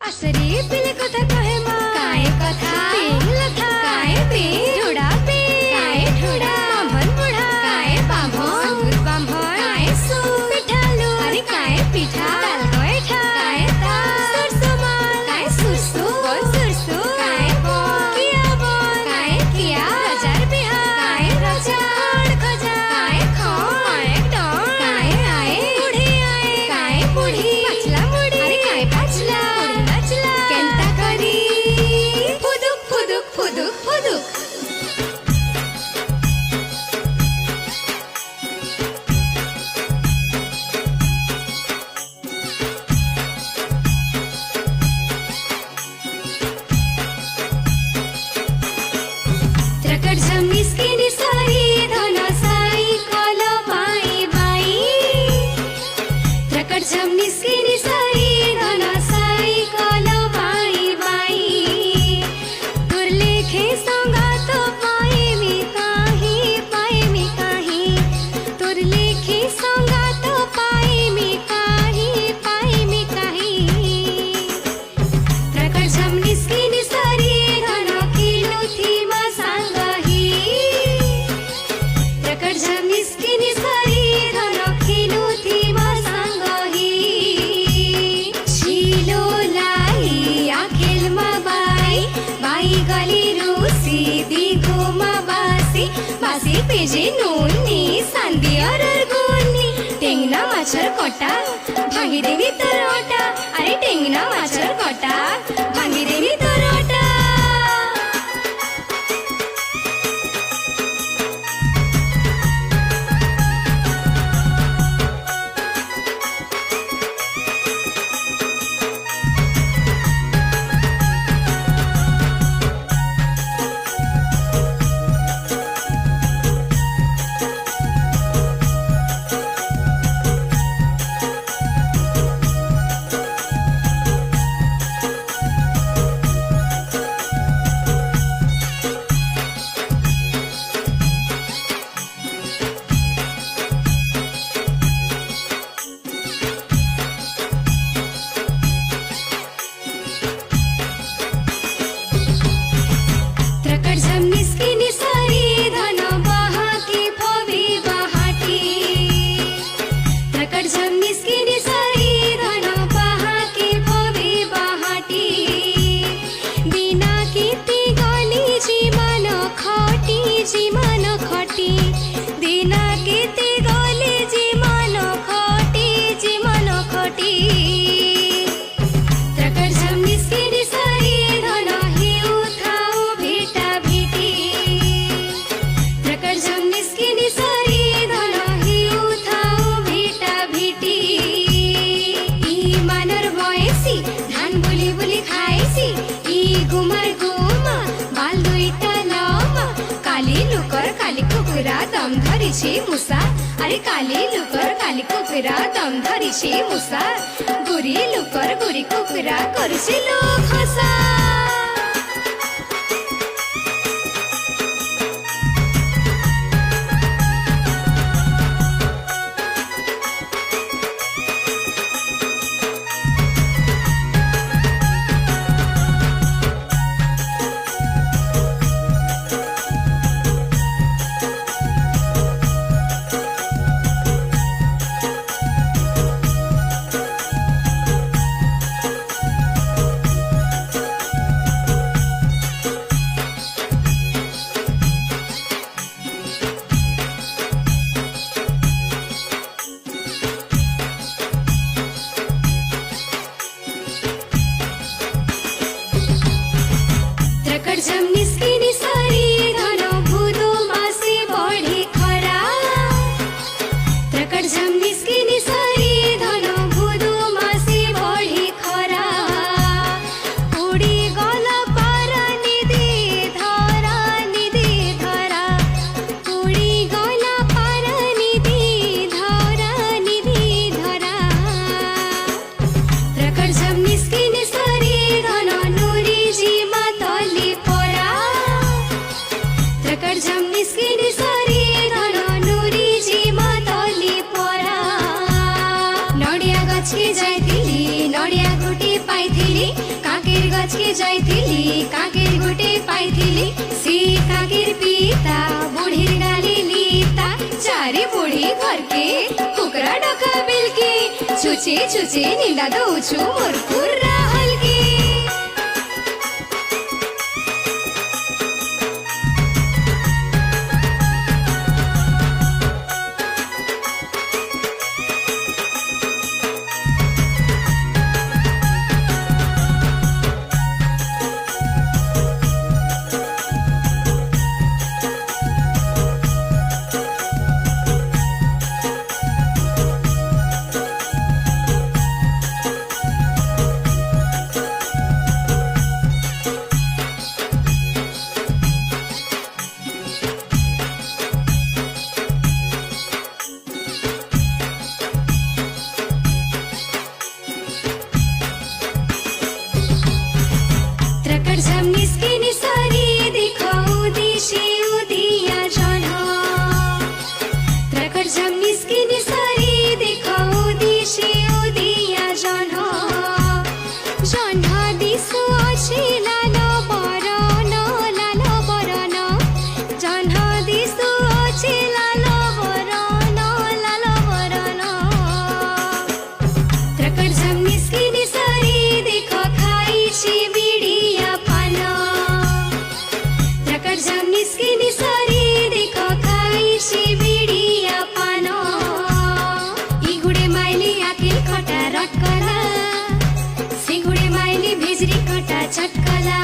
आसरे पिले कथा कहे माँ काय कथा लथा काय पे ठुडा पे काय ठुडा बांभन बुढा काय बांभन सुगुर बांभन काय सु पिठालू अरे काय पिठा ताल गैठा काय ताल सुरसु माल काय सुरसु बन सुरसु काय बन किया बन काय किया हजार बिहा काय रजा खड खजा काय खड काय डन काय आए बुढी आए काय बुढी पाचला मुडी अरे काय पाचला बुढी नाचला केंता करी फुदुक फुदुक फुदुक फुदुक त्रकट झमनीस केली सारी धन साई कल बाई बाई त्रकट झमनीस केली सारी धन साई कल बाई बाई तुर लेखे संगात पाए मी काही तुर लेखे संगात पाए मी काही त्रकट झमनीस केली सारी धन केलो थी मा सांगाही त्रकट झमनीस केली सारी धन केलो थी मा सांगाही शिलो लाई आखेल मा बाई बाई गली रूसी दिगो मा बासी पेजे नोनी सांदी अरर गोनी टेंगना माछर कोटा भांगी देवी तरोटा अरे टेंगना माछर कोटा भांगी देवी तरोटा त्रकट झमनीस केली सारी धन बहाती फवी बहाटी त्रकट झमनीस केली सारी धन बहाती फवी बहाटी बिना किती गली जीवन खटी बिना किती गली जीवन खटी त्रकट झमनीस केली सारी धन हिउ थाउ भेटा भेटी त्रकट झमनीस केली सारी धन हिउ थाउ भेटा भेटी ई मानर बयसी धान बुली बुली खाएसी ई गुमार गुमा बाल दुईटा लमा काली लुकर काली कुकुरा दम धरिछे मुसा अरे काली लुकर काली कुकुरा दम धरिछे मुसा गुरी लुकर गुरी कुकुरा करुछे लोक हसा के जाइथिली काकेर गोटे पाइथिली सी काकेर पीता बुढ़ीर डाली लीता चारि बुढ़ी घर के कुकरा डका बिलकी छुचे छुचे निंदा दौछु मोर पूरा हलकी। त्रकट झम निस्किनी सरी देखो उदिशी उदिया जन्ह त्रकट झम निस्किनी सरी देखो उदिशी उदिया जन्ह जन्ह दिसु अछि लालो बरन जन्ह दिसु अछि लालो बरन त्रकट झम निस्किनी सरी देखो खाइछि बिडिया पान त्रकट झम निस्किनी सरी देखो खाइछि बिडिया पान इगुडे माइली आकिल खटा रटकला सिगुडे माइली भेजरी खटा चटकला।